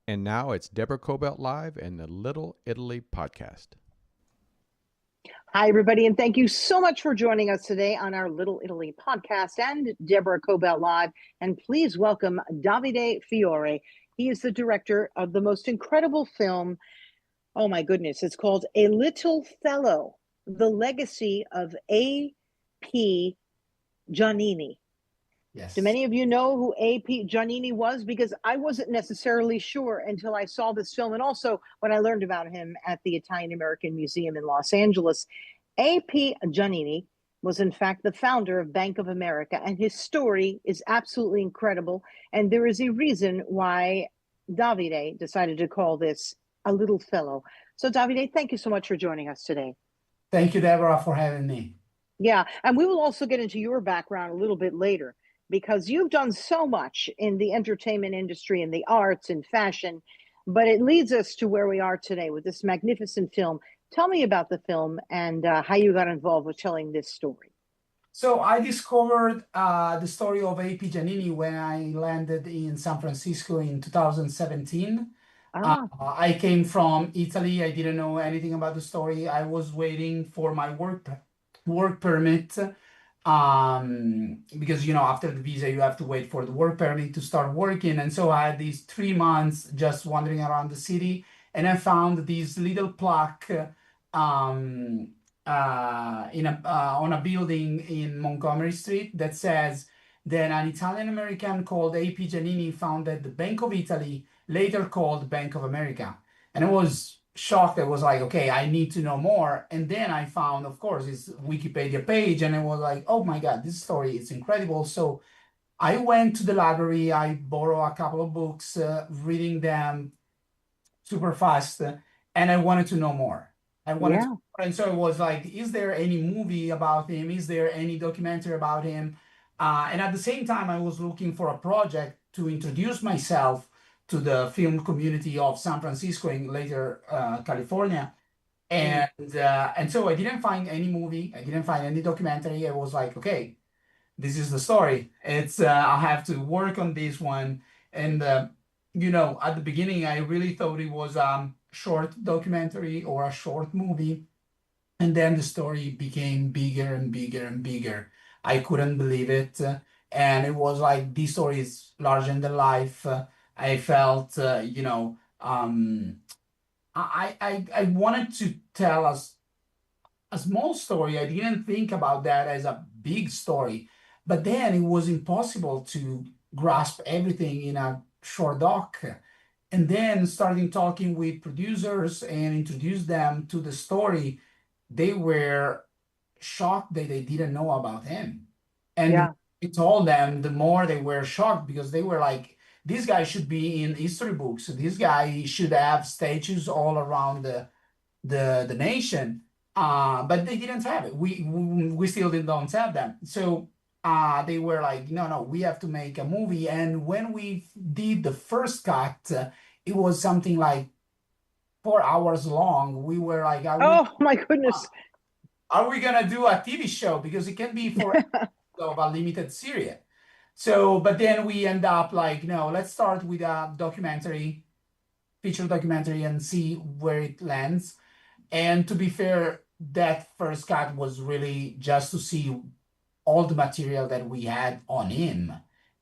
And now it's Deborah Cobelt Live and the Little Italy Podcast. Hi, everybody, and thank you so much for joining us today on our Little Italy podcast and Deborah Cobelt Live. And please welcome Davide Fiore. He is the director of the most incredible film. Oh, my goodness. It's called A Little Fellow, The Legacy of A.P. Giannini. Yes. Do many of you know who A.P. Giannini was? Because I wasn't necessarily sure until I saw this film, and also when I learned about him at the Italian American Museum in Los Angeles. A.P. Giannini was, in fact, the founder of Bank of America, and his story is absolutely incredible. And there is a reason why Davide decided to call this A Little Fellow. So, Davide, thank you so much for joining us today. Thank you, Deborah, for having me. Yeah, and we will also get into your background a little bit later, because you've done so much in the entertainment industry and the arts and fashion, but it leads us to where we are today with this magnificent film. Tell me about the film and how you got involved with telling this story. So I discovered the story of A.P. Giannini when I landed in San Francisco in 2017. I came from Italy. I didn't know anything about the story. I was waiting for my work permit. Because, you know, after the visa, you have to wait for the work permit to start working. And so I had these 3 months just wandering around the city, and I found this little plaque on a building in Montgomery Street that says that an Italian American called A.P. Giannini founded the Bank of Italy, later called Bank of America. And I was shocked. I was like, okay, I need to know more. And then I found, of course, his Wikipedia page, and I was like, oh my God, this story is incredible. So I went to the library, I borrowed a couple of books, reading them super fast, and I wanted to know more. And so it was like, is there any movie about him? Is there any documentary about him? And at the same time, I was looking for a project to introduce myself to the film community of San Francisco and later California. And so I didn't find any movie. I didn't find any documentary. I was like, okay, this is the story. It's I have to work on this one. And, you know, at the beginning, I really thought it was a short documentary or a short movie. And then the story became bigger and bigger and bigger. I couldn't believe it. And it was like, this story is larger than life. I felt, I wanted to tell us a small story. I didn't think about that as a big story, but then it was impossible to grasp everything in a short doc. And then starting talking with producers and introduce them to the story, they were shocked that they didn't know about him. And I told them, the more they were shocked, because they were like, this guy should be in history books. This guy should have statues all around the nation. But they didn't have it. We still don't have them. So they were like, no, we have to make a movie. And when we did the first cut, it was something like 4 hours long. We were like, my goodness. Are we going to do a TV show? Because it can be for of a limited series. So, but then we end up like, no, let's start with a documentary, feature documentary, and see where it lands. And to be fair, that first cut was really just to see all the material that we had on him,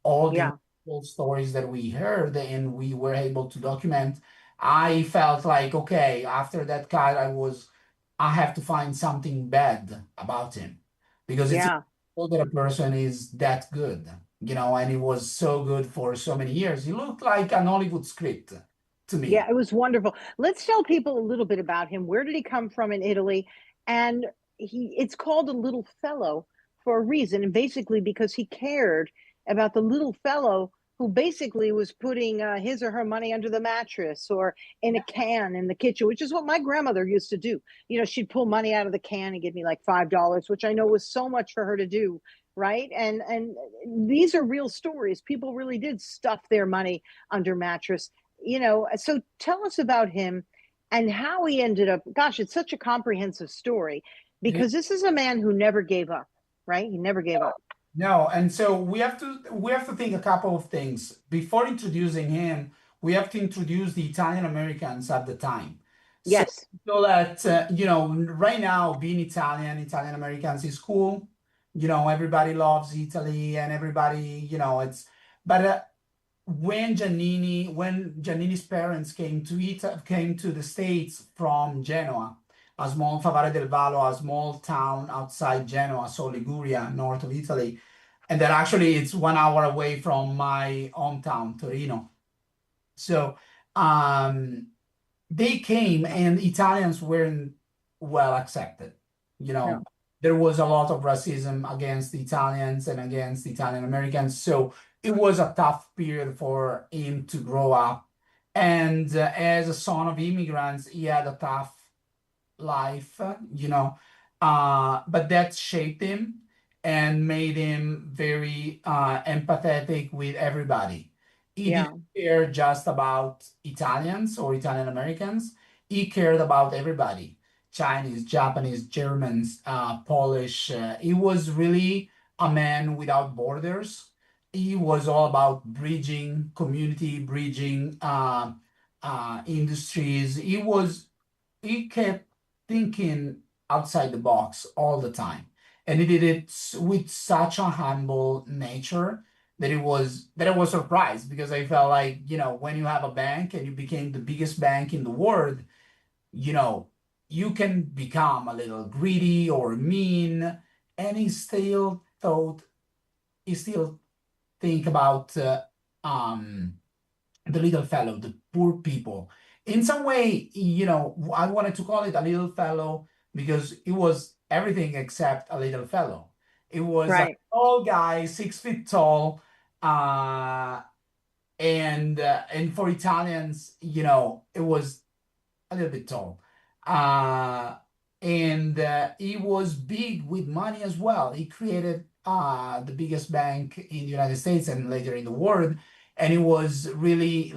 all the stories that we heard, and we were able to document. I felt like, okay, after that cut, I have to find something bad about him, because it's impossible that a person is that good. You know, and it was so good for so many years. He looked like an Hollywood script to me. Yeah, it was wonderful. Let's tell people a little bit about him. Where did he come from in Italy? And it's called A Little Fellow for a reason, and basically because he cared about the little fellow who basically was putting his or her money under the mattress or in a can in the kitchen, which is what my grandmother used to do. You know, she'd pull money out of the can and give me like $5, which I know was so much for her to do. Right. And these are real stories. People really did stuff their money under mattress, you know. So tell us about him and how he ended up. Gosh, it's such a comprehensive story, because this is a man who never gave up. Right. He never gave up. No. And so we have to think a couple of things before introducing him. we have to introduce the Italian Americans at the time. So, Yes. so that, right now being Italian Americans is cool. Everybody loves Italy and everybody, but when Giannini's parents came to the States from Genoa, a small Favara del Vallo, a small town outside Genoa, so Liguria, north of Italy, and then actually it's 1 hour away from my hometown, Torino. So they came and Italians weren't well accepted. No. There was a lot of racism against the Italians and against Italian Americans. So it was a tough period for him to grow up. And as a son of immigrants, he had a tough life, but that shaped him and made him very empathetic with everybody. He Yeah. didn't care just about Italians or Italian Americans. He cared about everybody: Chinese, Japanese, Germans, Polish. He was really a man without borders. He was all about bridging community, bridging industries. He kept thinking outside the box all the time. And he did it with such a humble nature that I was surprised, because I felt like, when you have a bank and you became the biggest bank in the world, you can become a little greedy or mean. And he still think about the little fellow, the poor people. In some way, I wanted to call it a little fellow because it was everything except a little fellow. It was a Right. tall guy, 6 feet tall, and for Italians, it was a little bit tall. And he was big with money as well. He created the biggest bank in the United States and later in the world. And he was really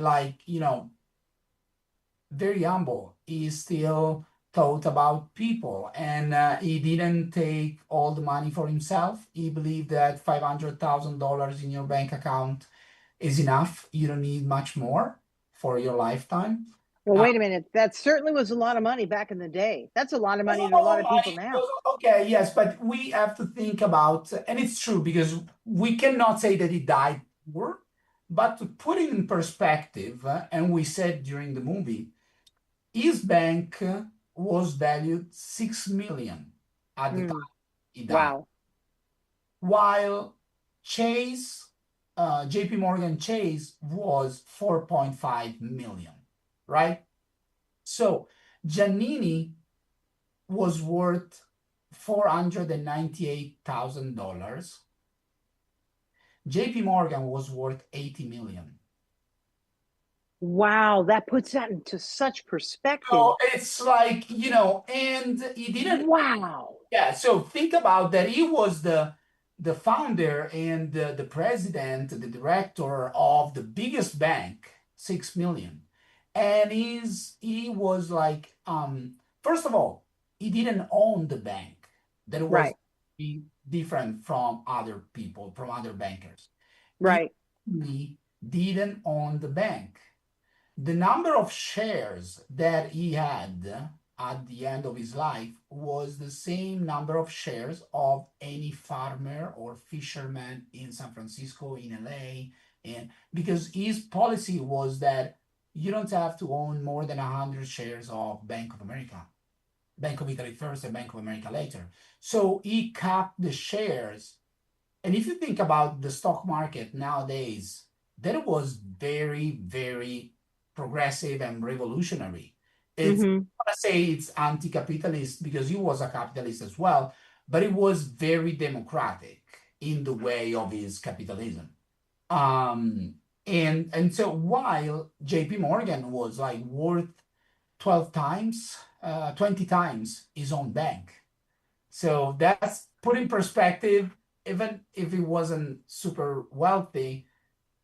very humble. He still thought about people, and he didn't take all the money for himself. He believed that $500,000 in your bank account is enough. You don't need much more for your lifetime. Well, wait a minute. That certainly was a lot of money back in the day. That's a lot of money to a lot of people now. Okay, yes, but we have to think about, and it's true because we cannot say that he died poor, but to put it in perspective, and we said during the movie, his bank was valued 6 million at the time he died. Wow. While Chase, JP Morgan Chase was 4.5 million, right? So Giannini was worth $498,000. JP Morgan was worth 80 million. Wow, that puts that into such perspective. So it's like, and he didn't. Wow. Yeah, so think about that. He was the founder and the president, the director of the biggest bank, 6 million. And he was like, first of all, he didn't own the bank. That was Right. different from other people, from other bankers. Right. He didn't own the bank. The number of shares that he had at the end of his life was the same number of shares of any farmer or fisherman in San Francisco, in LA, and because his policy was that you don't have to own more than 100 shares of Bank of America. Bank of Italy first and Bank of America later. So he capped the shares. And if you think about the stock market nowadays, that was very, very progressive and revolutionary. It's, I want to say it's anti-capitalist because he was a capitalist as well, but it was very democratic in the way of his capitalism. And so while JP Morgan was like worth 20 times his own bank. So that's put in perspective. Even if he wasn't super wealthy,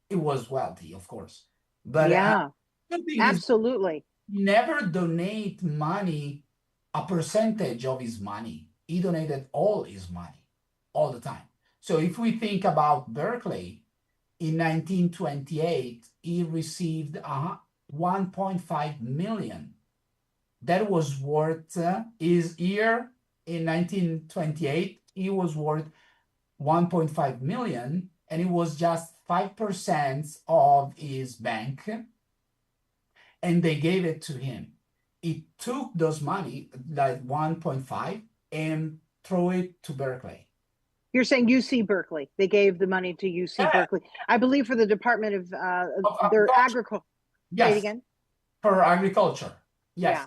it was wealthy, of course. But yeah, the thing absolutely. Is, never donate money, a percentage of his money. He donated all his money all the time. So if we think about Berkeley, in 1928, he received 1.5 million. That was worth his year in 1928. He was worth 1.5 million, and it was just 5% of his bank, and they gave it to him. He took those money, like 1.5, and throw it to Berkeley. You're saying UC Berkeley. They gave the money to UC Yeah. Berkeley. I believe for the Department of their agriculture. Say it Yes, again. for agriculture. Yes. Yeah.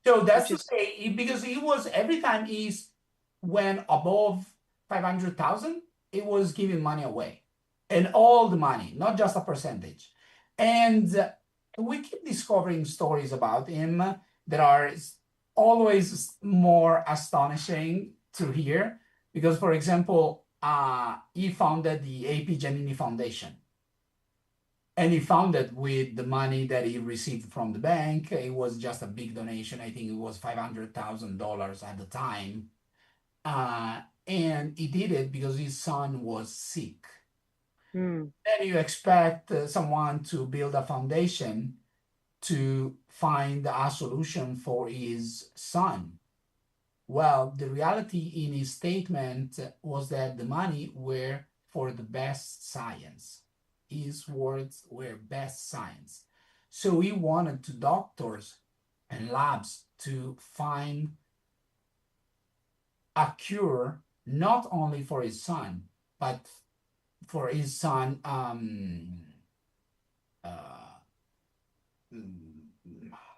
So that's Which to say, because he was, every time he went above 500,000, it was giving money away. And all the money, not just a percentage. And we keep discovering stories about him that are always more astonishing to hear. Because, for example, he founded the A.P. Giannini Foundation. And he founded with the money that he received from the bank. It was just a big donation. I think it was $500,000 at the time. And he did it because his son was sick. Mm. Then you expect someone to build a foundation to find a solution for his son. Well, the reality in his statement was that the money were for the best science. His words were best science. So he wanted to doctors and labs to find a cure, not only for his son, but for his son,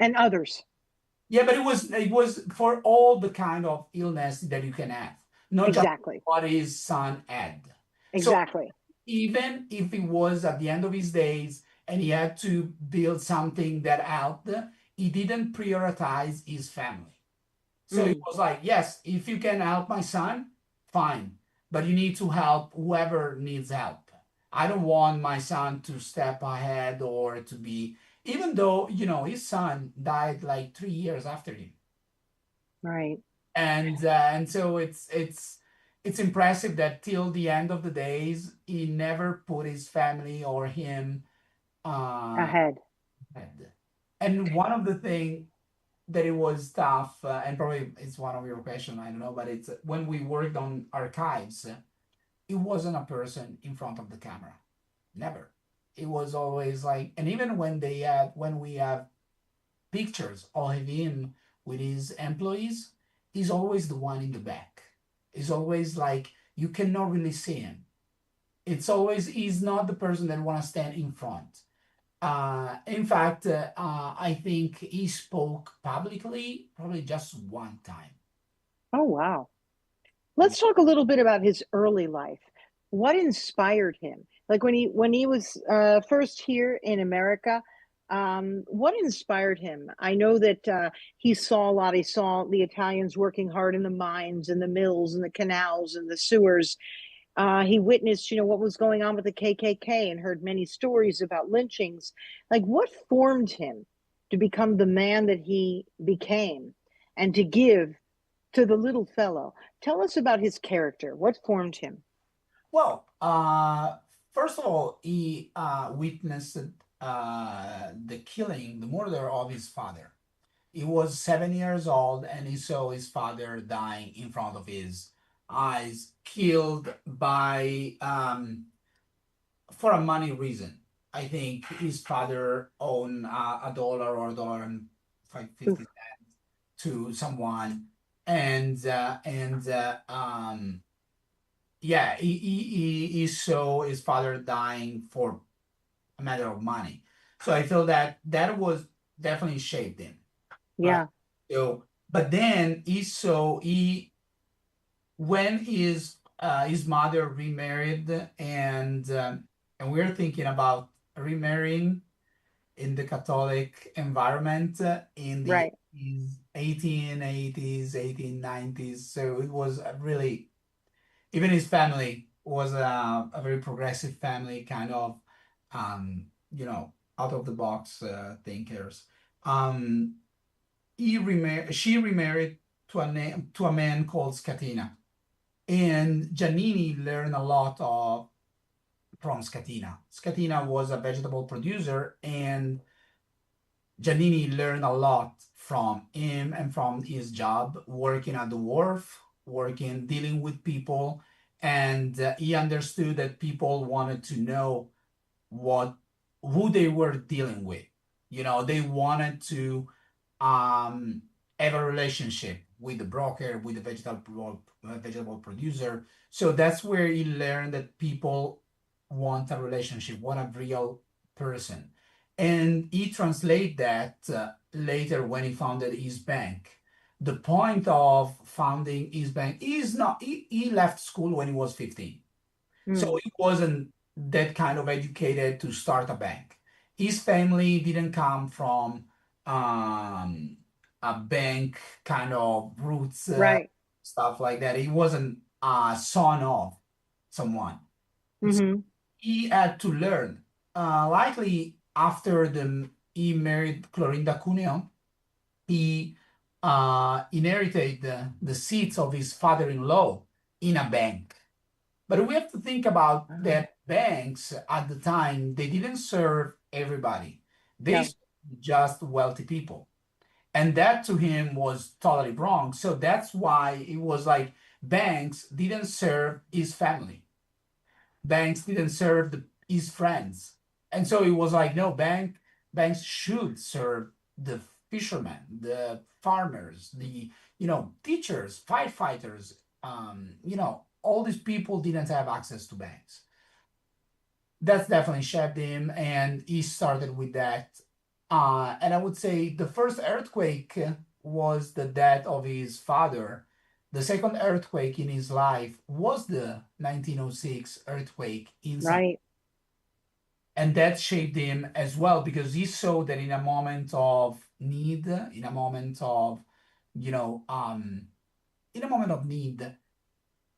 and others. Yeah, but it was for all the kind of illness that you can have, not Exactly. just what his son had. Exactly. So even if he was at the end of his days and he had to build something that helped, he didn't prioritize his family. So it was like, yes, if you can help my son, fine, but you need to help whoever needs help. I don't want my son to step ahead or to be, even though, you know, his son died like 3 years after him. Right. And so it's impressive that till the end of the days, he never put his family or him Ahead. And one of the things that it was tough, and probably it's one of your questions, I don't know, but it's when we worked on archives, it wasn't a person in front of the camera. Never. It was always like, and even when we have pictures of him with his employees, he's always the one in the back. It's always like you cannot really see him. It's always, he's not the person that want to stand in front. In fact, I think he spoke publicly probably just one time. Oh, wow. Let's talk a little bit about his early life. What inspired him? Like when he was first here in America, what inspired him? I know that he saw a lot. He saw the Italians working hard in the mines and the mills and the canals and the sewers. He witnessed, what was going on with the KKK and heard many stories about lynchings. Like, what formed him to become the man that he became and to give to the little fellow? Tell us about his character. What formed him? Well, first of all, he witnessed the killing, the murder of his father. He was 7 years old and he saw his father dying in front of his eyes, killed by for a money reason. I think his father owned a dollar or $1.50 to someone, and yeah, he saw his father dying for a matter of money. So I feel that was definitely shaped him. Yeah. So, but then when his mother remarried, and we're thinking about remarrying in the Catholic environment in the Right. 1880s, 1890s. So it was really, even his family was a very progressive family, kind of, out of the box thinkers. She remarried to a man called Scatina. And Giannini learned a lot of from Scatina. Scatina was a vegetable producer, and Giannini learned a lot from him and from his job working at the wharf, working, dealing with people. And he understood that people wanted to know what who they were dealing with. You know, they wanted to um, have a relationship with the broker, with the vegetable producer. So that's where he learned that people want a relationship, want a real person. And he translated that later when he founded his bank. The point of founding his bank is not, he left school when he was 15. So he wasn't that kind of educated to start a bank. His family didn't come from um, a bank kind of roots, Right. stuff like that. He wasn't a son of someone. Mm-hmm. He had to learn. Likely after he married Clorinda Cuneo, he inherited the seats of his father-in-law in a bank. But we have to think about that banks at the time, they didn't serve everybody. They No. served just wealthy people. And that to him was totally wrong. So that's why it was like banks didn't serve his family. Banks didn't serve his friends. And so it was like, no, banks should serve the fishermen, the farmers, the teachers, firefighters, all these people didn't have access to banks. That's definitely shaped him, and he started with that. And I would say the first earthquake was the death of his father. The second earthquake in his life was the 1906 earthquake in San, Right. and that shaped him as well because he saw that in a moment of need, in a moment of, you know, um, in a moment of need,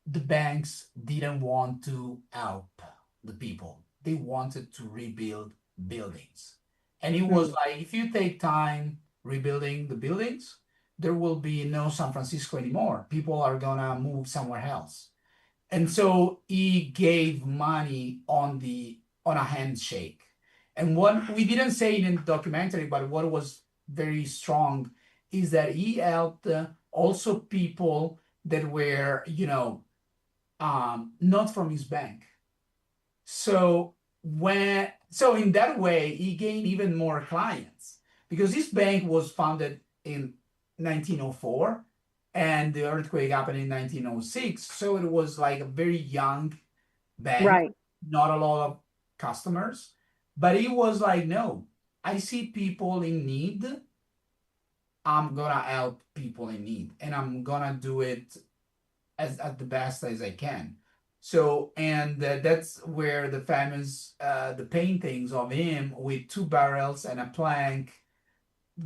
the banks didn't want to help the people. They wanted to rebuild buildings. And it was like, if you take time rebuilding the buildings, there will be no San Francisco anymore. People are gonna move somewhere else. And so he gave money on a handshake. And what we didn't say in the documentary, but what was very strong is that he helped also people that were, not from his bank. So in that way, he gained even more clients because this bank was founded in 1904 and the earthquake happened in 1906. So it was like a very young bank, Right. not a lot of customers. But he was like, no, I see people in need. I'm gonna help people in need, and I'm gonna do it as at the best as I can. So, and that's where the famous the paintings of him with two barrels and a plank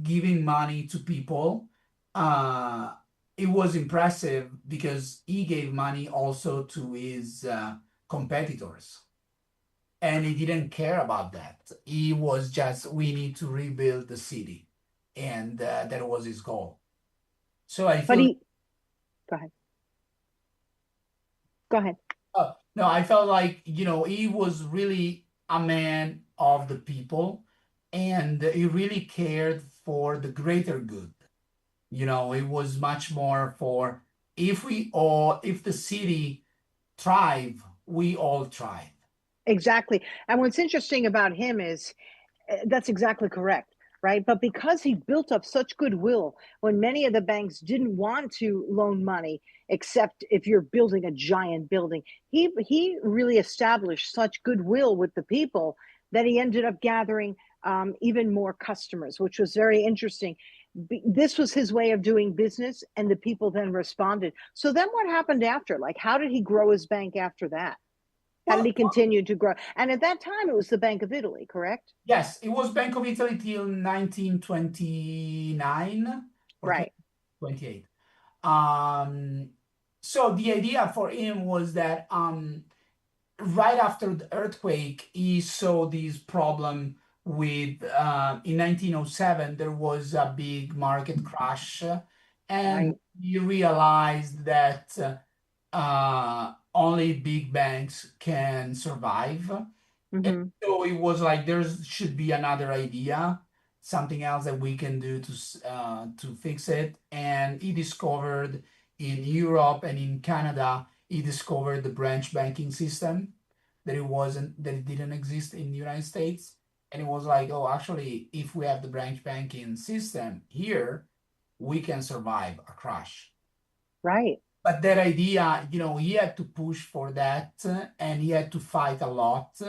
giving money to people. Uh, it was impressive because he gave money also to his competitors. And he didn't care about that. He was just, we need to rebuild the city. And that was his goal. So I But feel go ahead. Go ahead. no, I felt like, he was really a man of the people and he really cared for the greater good. It was much more for if the city thrive, we all thrive. Exactly. And what's interesting about him is that's exactly correct, right? But because he built up such goodwill when many of the banks didn't want to loan money, except if you're building a giant building, he really established such goodwill with the people that he ended up gathering even more customers, which was very interesting. This was his way of doing business, and the people then responded. So then what happened after? Like, how did he grow his bank after that? How did Well, he continue to grow? And at that time, it was the Bank of Italy, correct? yes, it was Bank of Italy till 1929 or Right. 28. So the idea for him was that right after the earthquake, he saw this problem with in 1907 there was a big market crash, and Right. he realized that only big banks can survive. And Hmm. so it was like there should be another idea, something else that we can do to fix it. And he discovered in Europe and in Canada, he discovered the branch banking system that it didn't exist in the United States. And it was like, oh, actually, if we have the branch banking system here, we can survive a crash. Right. But that idea, he had to push for that, and he had to fight a lot.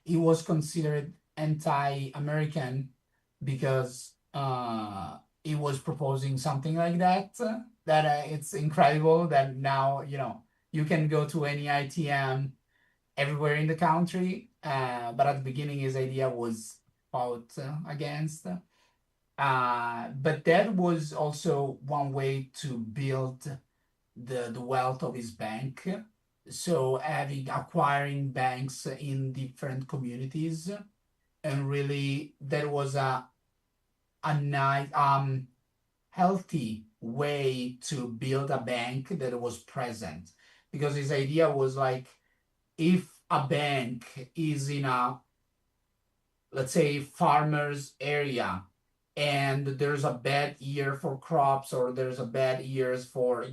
He was considered anti-American because he was proposing something like that. That it's incredible that now, you can go to any ITM everywhere in the country. But at the beginning, his idea was fought against. But that was also one way to build the wealth of his bank. So acquiring banks in different communities, and really that was a nice healthy way to build a bank that was present, because his idea was like, if a bank is in a, let's say, farmers area, and there's a bad year for crops, or there's a bad years for,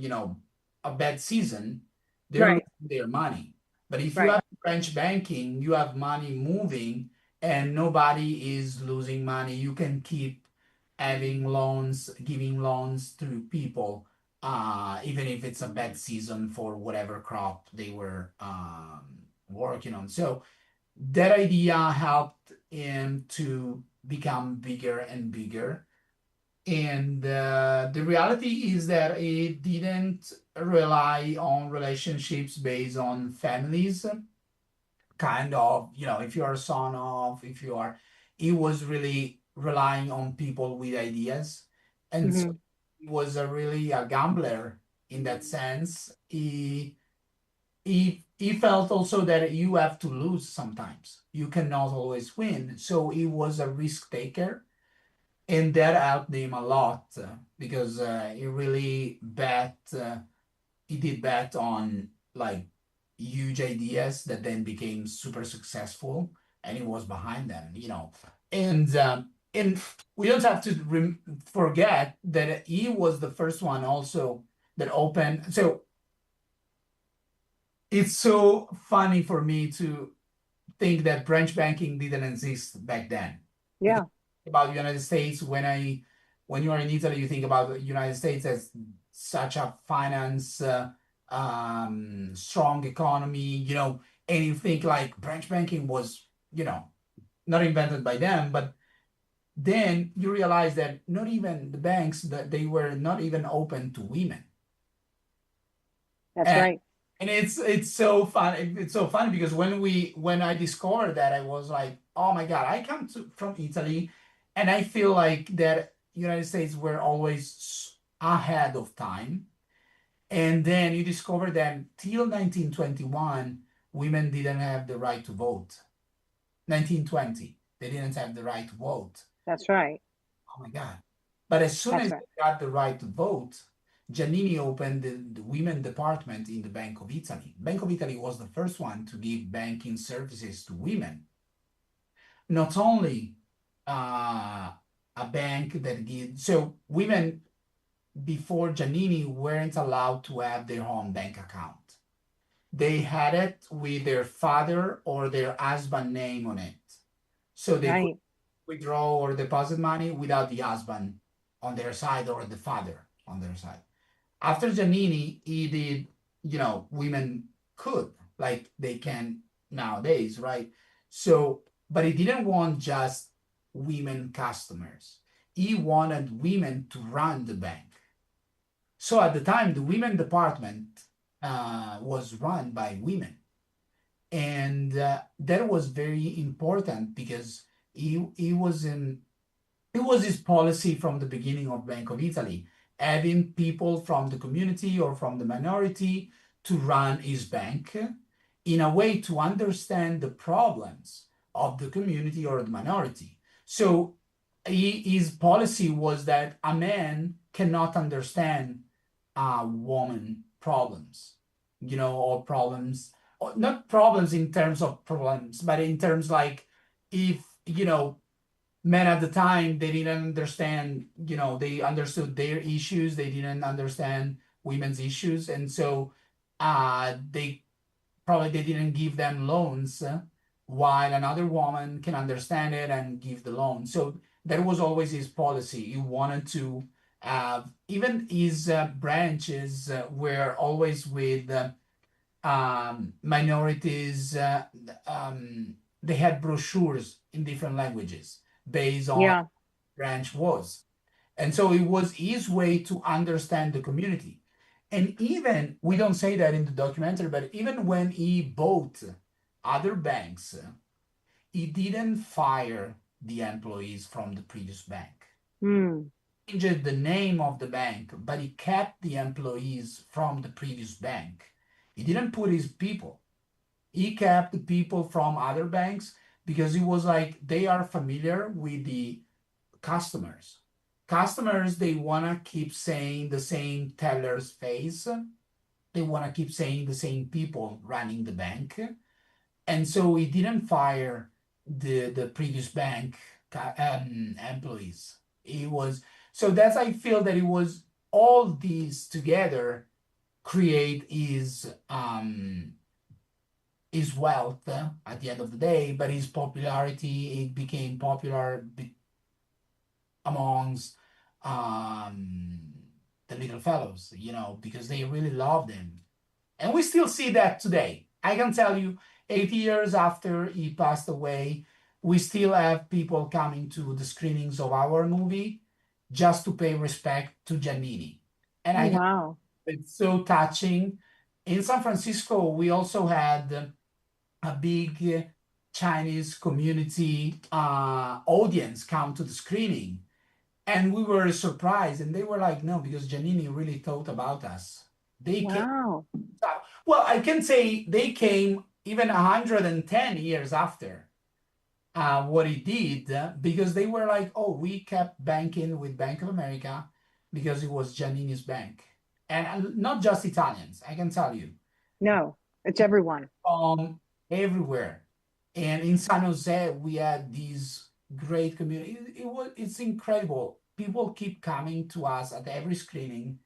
a bad season, they're Right. losing their money. But if you Right. have branch banking, you have money moving, and nobody is losing money. You can keep having loans, giving loans to people, even if it's a bad season for whatever crop they were working on. So that idea helped him to become bigger and bigger. And the reality is that it didn't rely on relationships based on families, kind of, if you are a son of, if you are, he was really relying on people with ideas. And so Hmm. he was really a gambler in that sense. He felt also that you have to lose sometimes. You cannot always win. So he was a risk taker, and that helped him a lot, because he really bet. He did bet on like huge ideas that then became super successful, and he was behind them. And we don't have to forget that he was the first one also that opened. So it's so funny for me to think that branch banking didn't exist back then. Because Yeah. about the United States, when you are in Italy, you think about the United States as such a finance strong economy, and you think like branch banking was, not invented by them, but then you realize that not even the banks, that they were not even open to women. That's And right. and it's so fun. It's so funny because when I discovered that, I was like, oh my God, I come from Italy, and I feel like that United States were always ahead of time. And then you discover that till 1921, women didn't have the right to vote. 1920, they didn't have the right to vote. That's right. Oh my God. But as soon That's as right. they got the right to vote, Giannini opened the women department in the Bank of Italy. Bank of Italy was the first one to give banking services to women. Not only a bank that gives, so women before Giannini weren't allowed to have their own bank account. They had it with their father or their husband name on it. So they could Right. withdraw or deposit money without the husband on their side or the father on their side. After Giannini, he did, women could, like they can nowadays, right? So, but he didn't want just women customers. He wanted women to run the bank. So at the time, the women department was run by women. And that was very important because he was in it was his policy from the beginning of Bank of Italy, having people from the community or from the minority to run his bank in a way to understand the problems of the community or the minority. So his policy was that a man cannot understand a woman problems. or problems, or not problems in terms of problems, but in terms like if, men at the time, they didn't understand, they understood their issues, they didn't understand women's issues. And so they didn't give them loans, while another woman can understand it and give the loan. So that was always his policy. He wanted to even his branches were always with minorities. They had brochures in different languages based on Yeah. branch was. And so it was his way to understand the community. And even, we don't say that in the documentary, but even when he bought other banks, he didn't fire the employees from the previous bank. Mm. He changed the name of the bank, but he kept the employees from the previous bank. He didn't put his people. He kept the people from other banks because he was like, they are familiar with the customers. Customers, they want to keep saying the same teller's face. They want to keep saying the same people running the bank. And so he didn't fire the previous bank employees. It was, so that's, I feel that it was all these together create his wealth at the end of the day, but his popularity, it became popular amongst the little fellows, because they really loved him. And we still see that today. I can tell you, 80 years after he passed away, we still have people coming to the screenings of our movie just to pay respect to Giannini. And Oh, wow. it's so touching. In San Francisco, we also had a big Chinese community audience come to the screening. And we were surprised, and they were like, no, because Giannini really thought about us. They came, Wow. well, I can say they came even 110 years after what he did, because they were like, oh, we kept banking with Bank of America because it was Giannini's bank. And not just Italians, I can tell you, No, it's everyone. from everywhere. And in San Jose, we had these great community. It's incredible. People keep coming to us at every screening.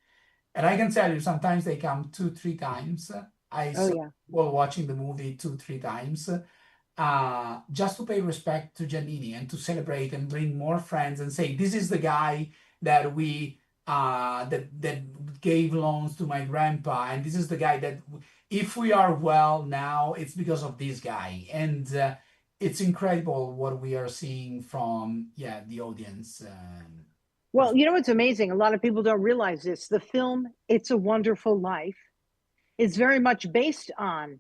And I can tell you, sometimes they come 2, 3 times. I Oh, saw yeah. people watching the movie 2, 3 times, just to pay respect to Giannini and to celebrate and bring more friends and say, this is the guy that we that gave loans to my grandpa, and this is the guy that if we are well now, it's because of this guy. And it's incredible what we are seeing from the audience. Well, you know what's amazing? A lot of people don't realize this. The film It's a Wonderful Life is very much based on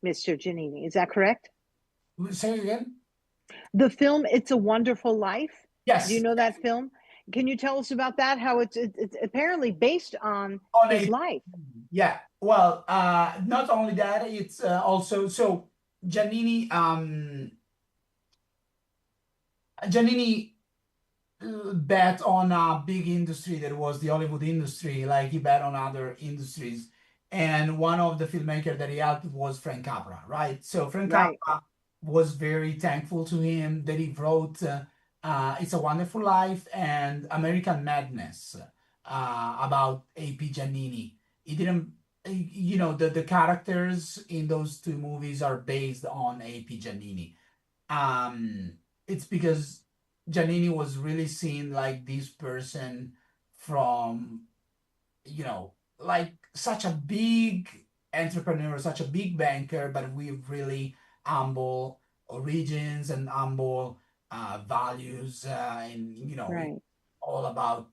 Mr. Giannini. Is that correct? Say again? The film It's a Wonderful Life. Do you Yes. know that film? Can you tell us about that? How it's apparently based on On his a life. Yeah. Well, not only that, it's also so Giannini. Giannini bet on a big industry that was the Hollywood industry, like he bet on other industries. And one of the filmmakers that he helped was Frank Capra, right? So Frank Right. Capra was very thankful to him that he wrote It's a Wonderful Life and American Madness about A.P. Giannini. He didn't, the characters in those two movies are based on A.P. Giannini. Um, it's because Giannini was really seen like this person from, like such a big entrepreneur, such a big banker, but with really humble origins and humble values. And, Right. all about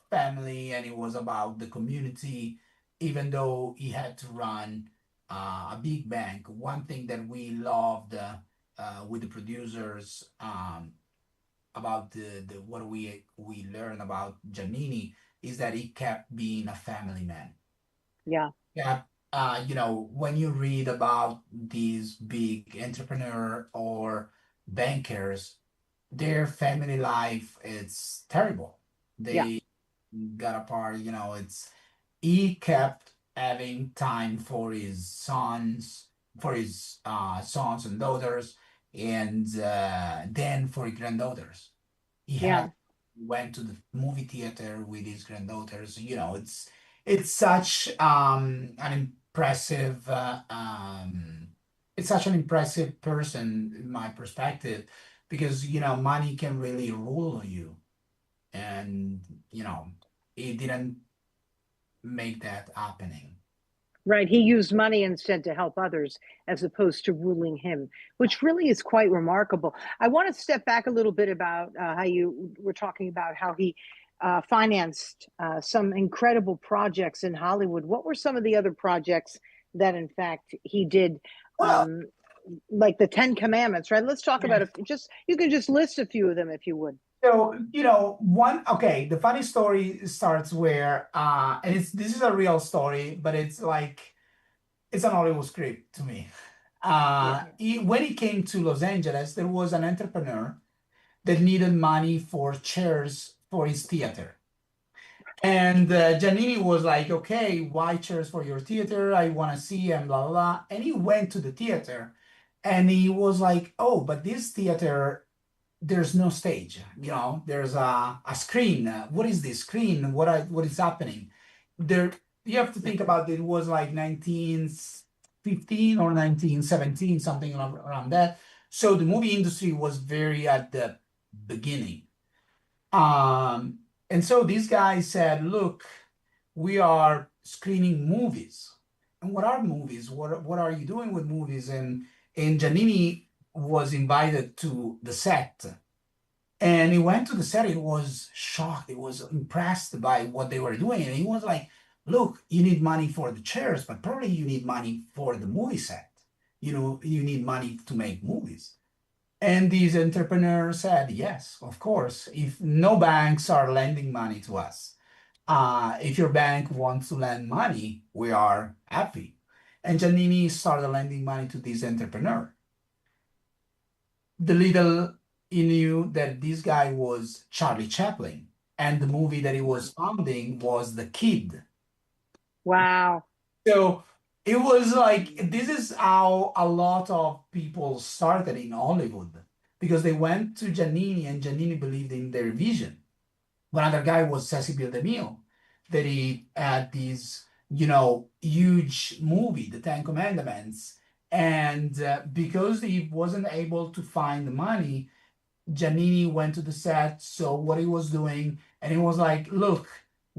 family, and it was about the community, even though he had to run a big bank. One thing that we loved with the producers about the what we learn about Giannini is that he kept being a family man. Yeah. Yeah, when you read about these big entrepreneur or bankers, their family life it's terrible. Yeah. They got apart. It's he kept having time for his sons and daughters, and then for his granddaughters. He Yeah. had went to the movie theater with his granddaughters. It's such an impressive it's such an impressive person in my perspective, because money can really rule you, and he didn't make that happening. Right. He used money instead to help others as opposed to ruling him, which really is quite remarkable. I want to step back a little bit about how you were talking about how he financed some incredible projects in Hollywood. What were some of the other projects that, in fact, he did? Well, Like the Ten Commandments, right? Let's talk yeah. about you can just list a few of them if you would. So, the funny story starts where, and this is a real story, but it's like, it's an Hollywood script to me. Yeah. When he came to Los Angeles, there was an entrepreneur that needed money for chairs for his theater. And Giannini was like, okay, why chairs for your theater? I want to see, and blah, blah, blah. And he went to the theater and he was like, oh, but this theater, there's no stage, there's a screen. What is this screen? What is happening? There, you have to think about it was like 1915 or 1917, something around that. So the movie industry was very at the beginning. And so these guys said, look, we are screening movies. And what are movies? What are you doing with movies? And Giannini was invited to the set. And he went to the set. He was shocked. He was impressed by what they were doing. And he was like, look, you need money for the chairs, but probably you need money for the movie set. You need money to make movies. And these entrepreneurs said, yes, of course, if no banks are lending money to us, if your bank wants to lend money, we are happy. And Giannini started lending money to this entrepreneur. The little he knew that this guy was Charlie Chaplin, and the movie that he was founding was The Kid. Wow. So it was like, this is how a lot of people started in Hollywood, because they went to Giannini and Giannini believed in their vision. One other guy was Cecil DeMille, that he had this, huge movie, The Ten Commandments. And because he wasn't able to find the money, Giannini went to the set, saw what he was doing, and he was like, look,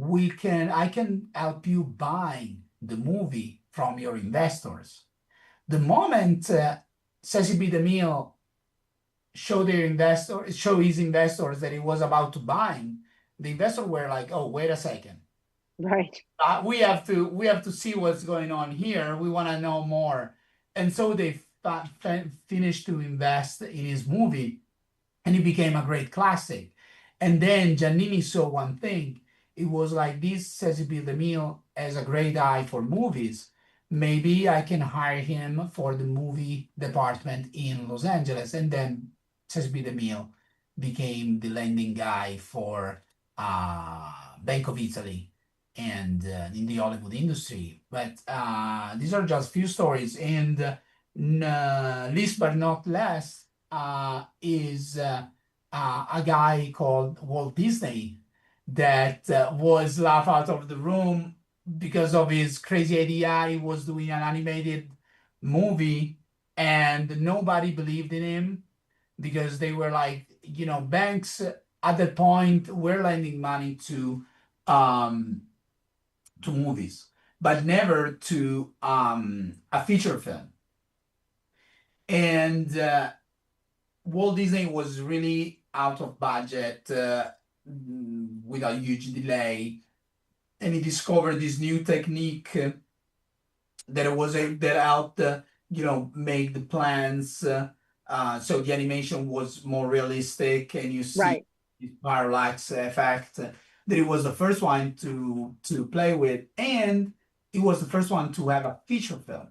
I can help you buy the movie from your investors. The moment Cecil B. DeMille showed his investors that he was about to buy, the investors were like, oh, wait a second. Right. We have to see what's going on here. We want to know more. And so they finished to invest in his movie, and it became a great classic. And then Giannini saw one thing. It was like, this Cecil B. DeMille has a great eye for movies. Maybe I can hire him for the movie department in Los Angeles. And then Cecil B. DeMille became the lending guy for Bank of Italy and in the Hollywood industry. But these are just few stories. And least but not less is a guy called Walt Disney that was laughed out of the room because of his crazy idea. He was doing an animated movie and nobody believed in him, because they were like, banks at that point were lending money to movies, but never to a feature film. And Walt Disney was really out of budget with a huge delay, and he discovered this new technique that helped make the plans so the animation was more realistic, and you see Right. this parallax effect. That he was the first one to play with, and he was the first one to have a feature film.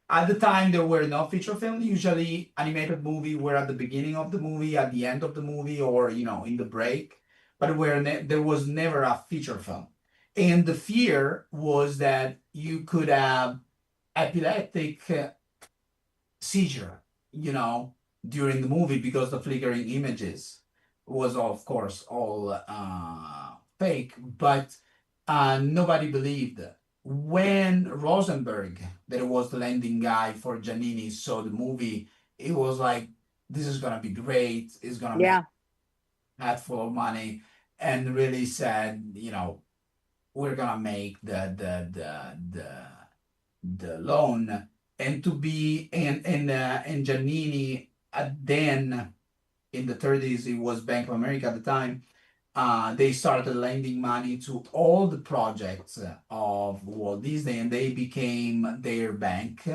At the time, there were no feature films. Usually, animated movie were at the beginning of the movie, at the end of the movie, or in the break. But there was never a feature film. And the fear was that you could have epileptic seizure, during the movie because the flickering images was, of course, all fake, but nobody believed. When Rosenberg, that was the landing guy for Giannini, saw the movie, it was like, this is gonna be great. It's gonna make Yeah. that full of money, and really said, we're gonna make the loan. And to be and Giannini, then in the 30s, it was Bank of America at the time. They started lending money to all the projects of Walt Disney, and they became their bank.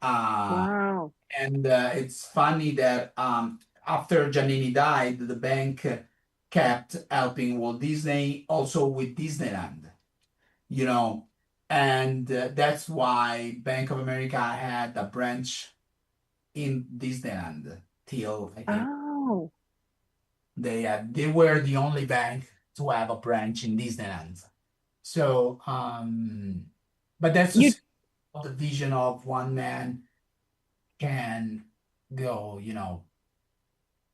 Wow. And it's funny that after Giannini died, the bank kept helping Walt Disney also with Disneyland, you know, and that's why Bank of America had a branch in Disneyland till, I think, Oh, they were the only bank to have a branch in Disneyland. So, but that's you just the vision of one man can go,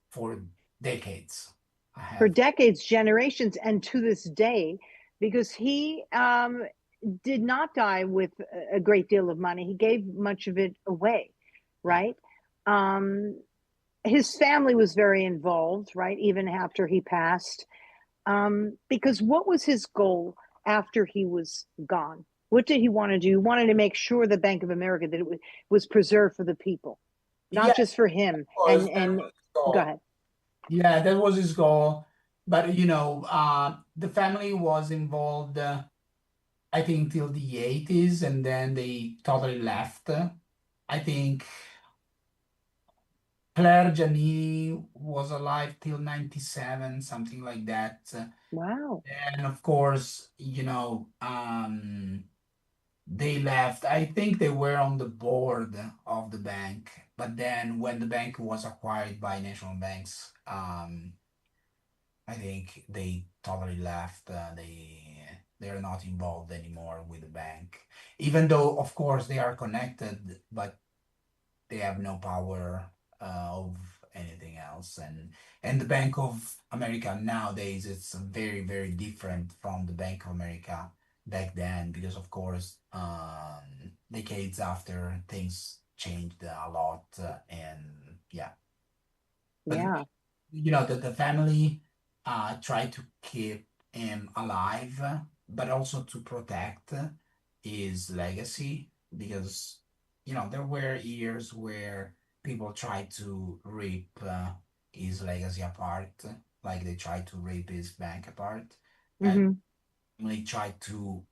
for decades. I for have. decades, generations, and to this day, because he did not die with a great deal of money. He gave much of it away, Yeah. right? Um, his family was very involved, right? Even after he passed. Because what was his goal after he was gone? What did he want to do? He wanted to make sure the Bank of America that it was preserved for the people, not Yeah, just for him. was that And was his go goal. ahead. Yeah, that was his goal. But the family was involved, I think, till the 80s, and then they totally left. I think Claire Giannini was alive till 97, something like that. Wow. And of course, they left. I think they were on the board of the bank, but then when the bank was acquired by national banks, I think they totally left. They're not involved anymore with the bank, even though, of course, they are connected, but they have no power of anything else. And the Bank of America nowadays, it's very, very different from the Bank of America back then, because of course, decades after, things changed a lot, and yeah. But Yeah. the family tried to keep him alive, but also to protect his legacy, because there were years where people tried to rip his legacy apart, like they tried to rip his bank apart, and Hmm. they tried to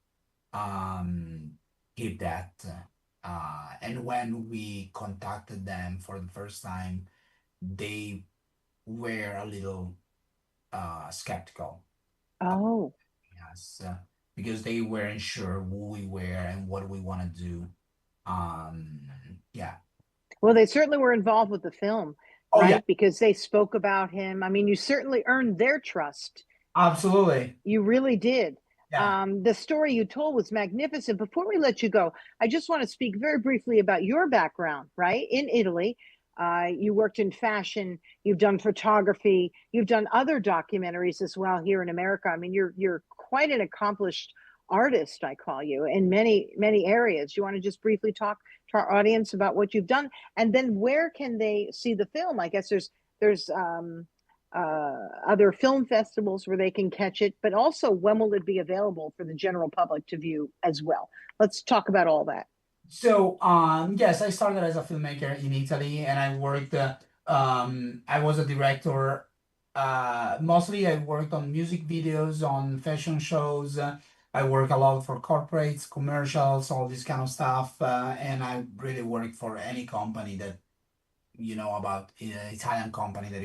um, keep that. And when we contacted them for the first time, they were a little skeptical about Oh. us, because they weren't sure who we were and what we want to do. Um, yeah. Well, they certainly were involved with the film, Oh yeah, right? Because they spoke about him. I mean, you certainly earned their trust. absolutely. You really did. Yeah. The story you told was magnificent. Before we let you go, I just want to speak very briefly about your background, right? In Italy, you worked in fashion, you've done photography, you've done other documentaries as well here in America. I mean, you're quite an accomplished artist, I call you, in many areas. You want to just briefly talk to our audience about what you've done, and then where can they see the film? I guess there's other film festivals where they can catch it, but also when will it be available for the general public to view as well? Let's talk about all that. So, yes, I started as a filmmaker in Italy, and I worked. I was a director. Mostly, I worked on music videos, on fashion shows. I work a lot for corporates, commercials, all this kind of stuff, and I really work for any company that about, Italian company that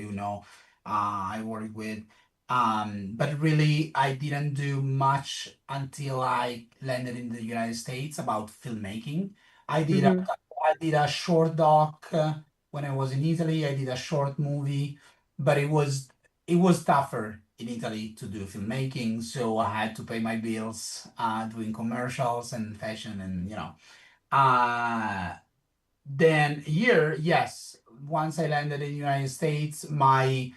I work with. But really, I didn't do much until I landed in the United States about filmmaking. I did a Mm-hmm. I did a short doc when I was in Italy. I did a short movie, but it was tougher in Italy to do filmmaking, so I had to pay my bills, doing commercials and fashion, and Uh, then here, yes, once I landed in the United States, my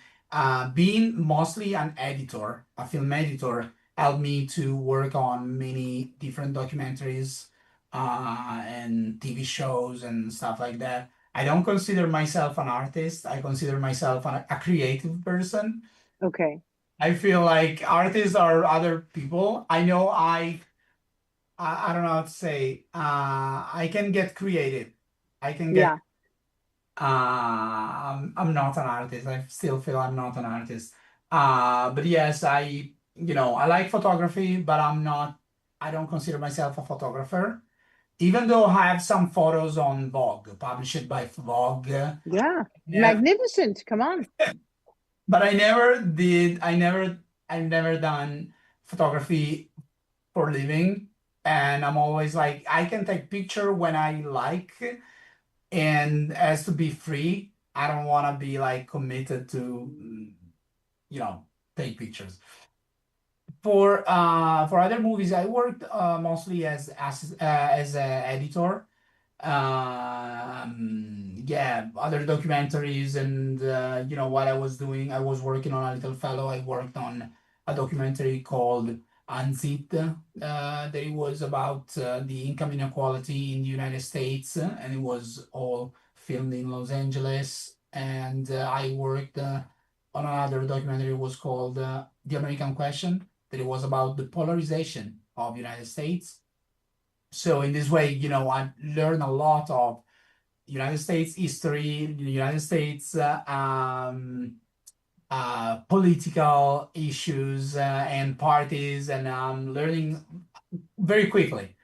being mostly an editor, a film editor, helped me to work on many different documentaries and TV shows and stuff like that. I don't consider myself an artist. I consider myself a creative person. Okay. I feel like artists are other people. I know I don't know how to say. I can get creative. I can get. Yeah. I'm not an artist. I still feel I'm not an artist. But yes, I like photography, but I'm not. I don't consider myself a photographer, even though I have some photos on Vogue, published by Vogue. Yeah. Yeah, Magnificent. Come on. but I never did. I've never done photography for living. And I'm always like, I can take picture when I like, and as to be free, I don't want to be like committed to, you know, take pictures. For other movies, I worked mostly as an editor. Yeah, other documentaries, and what I was doing, I was working on A Little Fellow. I worked on a documentary called Unzipped, that it was about the income inequality in the United States, and it was all filmed in Los Angeles. And I worked on another documentary. It was called The American Question, that it was about the polarization of United States. So in this way, I learned a lot of United States history, United States political issues and parties, and I'm learning very quickly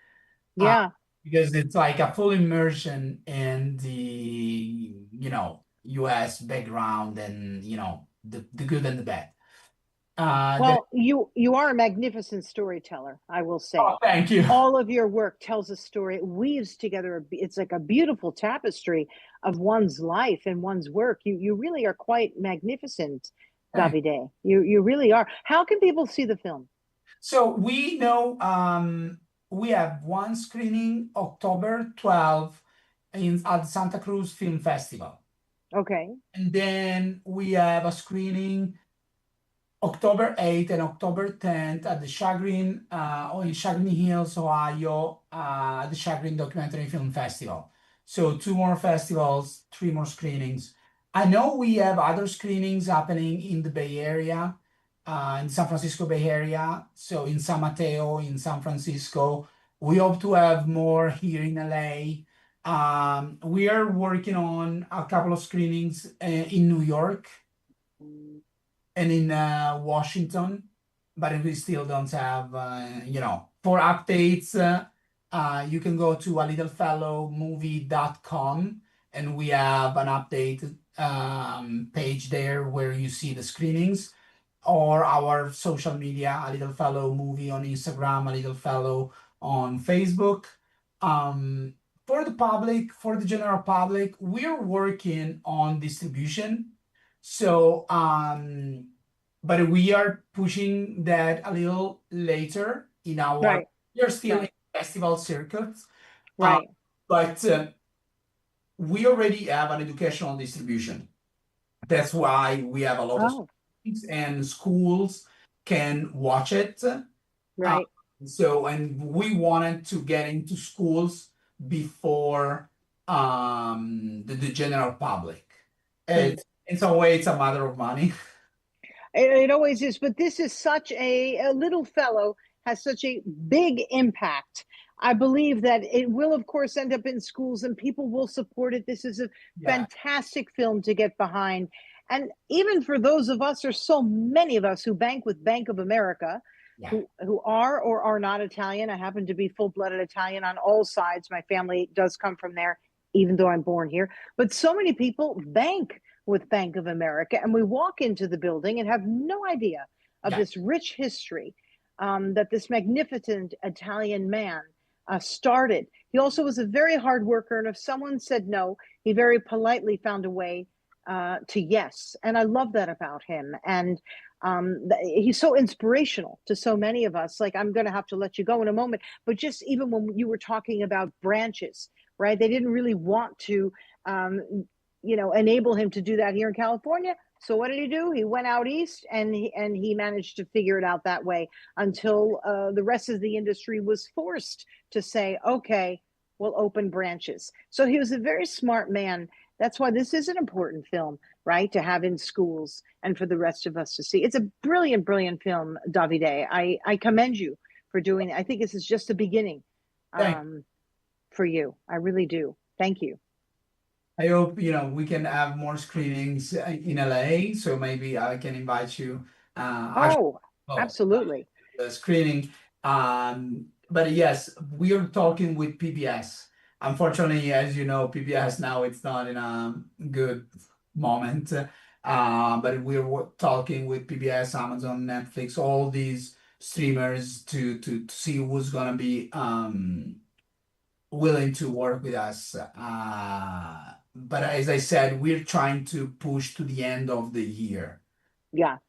uh, Yeah. because it's like a full immersion in the U.S. background, and the good and the bad. That Well, you are a magnificent storyteller, I will Oh, say. thank you. All of your work tells a story. It weaves together. It's like a beautiful tapestry of one's life and one's work. You really are quite magnificent, Davide. You really are. How can people see the film? So we know we have one screening October 12th at Santa Cruz Film Festival. Okay. And then we have a screening October 8th and October 10th at the Chagrin, or in Chagrin Hills, Ohio, at the Chagrin Documentary Film Festival. So two more festivals, three more screenings. I know we have other screenings happening in the Bay Area, in San Francisco Bay Area. So in San Mateo, in San Francisco. We hope to have more here in LA. We are working on a couple of screenings in New York and in Washington, but we still don't have, for updates, you can go to a littlefellowmovie.com, and we have an update page there where you see the screenings, or our social media, A Little Fellow Movie on Instagram, A Little Fellow on Facebook. For the public, for the general public, we're working on distribution. So, but we are pushing that a little later in Right. we are still in Right. festival circuits, Right. but we already have an educational distribution. That's why we have a lot of Oh, things, and schools can watch it. right. And we wanted to get into schools before the general public. Hmm. In some way, it's a matter of money. It always is, but this is such a little fellow has such a big impact. I believe that it will, of course, end up in schools and people will support it. This is a Yeah, fantastic film to get behind. And even for those of us, or so many of us who bank with Bank of America, yeah, who are or are not Italian. I happen to be full-blooded Italian on all sides. My family does come from there, even though I'm born here. But so many people bank with Bank of America, and we walk into the building and have no idea of yeah, this rich history that this magnificent Italian man started. He also was a very hard worker, and if someone said no, he very politely found a way to yes. And I love that about him. And He's so inspirational to so many of us. Like, I'm going to have to let you go in a moment, but just even when you were talking about branches, right? They didn't really want to, enable him to do that here in California. So what did he do? He went out east, and he managed to figure it out that way until the rest of the industry was forced to say, okay, we'll open branches. So he was a very smart man. That's why this is an important film, right, to have in schools and for the rest of us to see. It's a brilliant, brilliant film, Davide. I commend you for doing it. I think this is just the beginning for you. I really do. Thank you. I hope, we can have more screenings in LA, so maybe I can invite you. Oh, absolutely. The screening. But yes, we are talking with PBS. Unfortunately, as you know, PBS now it's not in a good moment. But we're talking with PBS, Amazon, Netflix, all these streamers to see who's gonna be willing to work with us. But as I said, we're trying to push to the end of the year. Yeah.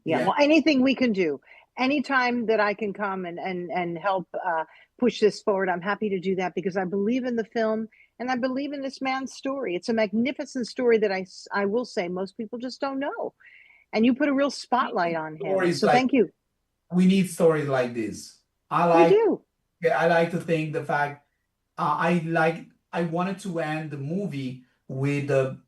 Well, anything we can do, anytime that I can come and help push this forward, I'm happy to do that, because I believe in the film and I believe in this man's story. It's a magnificent story that I will say most people just don't know. And you put a real spotlight on him. So thank you. We need stories like this. We do. I like to think the fact I wanted to end the movie with the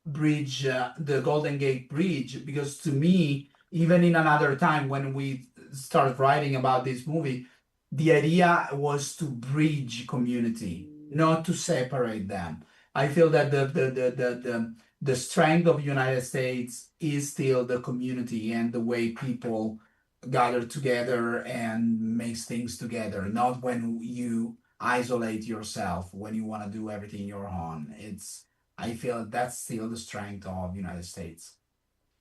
bridge, the Golden Gate Bridge, because to me, even in another time when we started writing about this movie, the idea was to bridge community, not to separate them. I feel that the strength of United States is still the community and the way people gather together and makes things together, not when you isolate yourself, when you want to do everything your own. I feel that's still the strength of United States.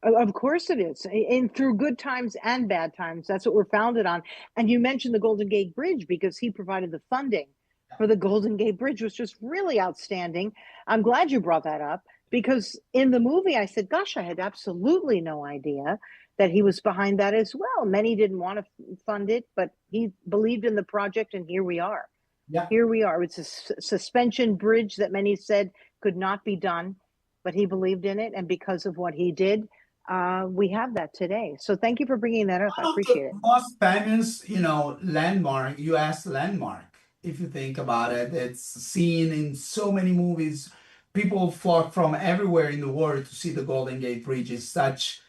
Of course it is. And through good times and bad times, that's what we're founded on. And you mentioned the Golden Gate Bridge because he provided the funding for the Golden Gate Bridge, which was really outstanding. I'm glad you brought that up, because in the movie I said, gosh, I had absolutely no idea that he was behind that as well. Many didn't want to fund it, but he believed in the project, and here we are. Yeah. Here we are. It's a suspension bridge that many said could not be done, but he believed in it. And because of what he did, we have that today. So thank you for bringing that up. I appreciate it. Most famous, landmark, U.S. landmark, if you think about it, it's seen in so many movies. People flock from everywhere in the world to see the Golden Gate Bridge. It's such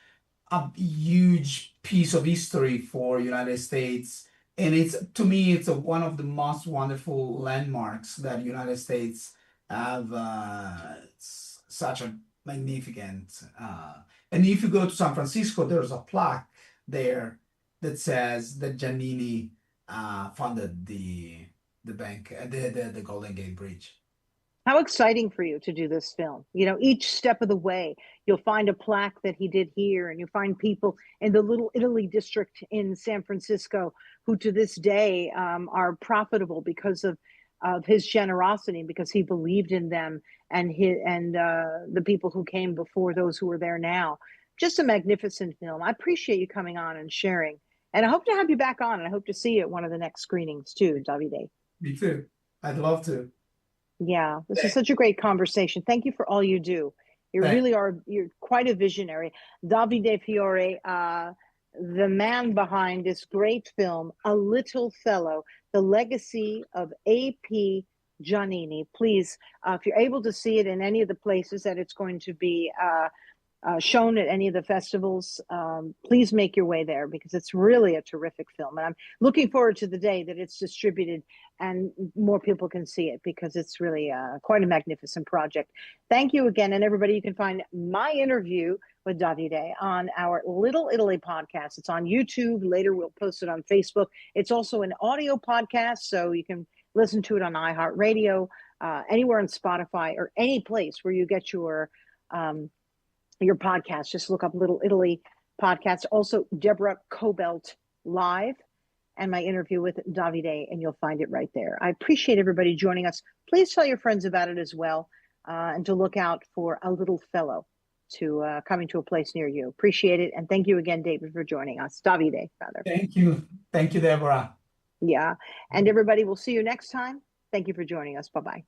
a huge piece of history for United States. And to me, it's one of the most wonderful landmarks that United States have. It's such a magnificent. And if you go to San Francisco, there's a plaque there that says that Giannini funded the bank, the Golden Gate Bridge. How exciting for you to do this film. Each step of the way, you'll find a plaque that he did here, and you'll find people in the Little Italy district in San Francisco who to this day are profitable because of his generosity, because he believed in them and the people who came before those who are there now. Just a magnificent film. I appreciate you coming on and sharing. And I hope to have you back on, and I hope to see you at one of the next screenings too, Davide. Me too. I'd love to. Yeah, this is such a great conversation. Thank you for all you do. You're quite a visionary. Davide Fiore, the man behind this great film, A Little Fellow, The Legacy of A.P. Giannini. Please, if you're able to see it in any of the places that it's going to be shown at any of the festivals, please make your way there, because it's really a terrific film. And I'm looking forward to the day that it's distributed and more people can see it, because it's really quite a magnificent project. Thank you again. And everybody, you can find my interview with Davide on our Little Italy podcast. It's on YouTube. Later, we'll post it on Facebook. It's also an audio podcast, so you can listen to it on iHeartRadio, anywhere on Spotify, or any place where you get your podcast. Just look up Little Italy podcast. Also, Deborah Cobelt Live, and my interview with Davide, and you'll find it right there. I appreciate everybody joining us. Please tell your friends about it as well, and to look out for A Little Fellow. to coming to a place near you. Appreciate it. And thank you again, David, for joining us. Davide, rather. Thank you. Thank you, Deborah. Yeah. And everybody, we'll see you next time. Thank you for joining us. Bye-bye.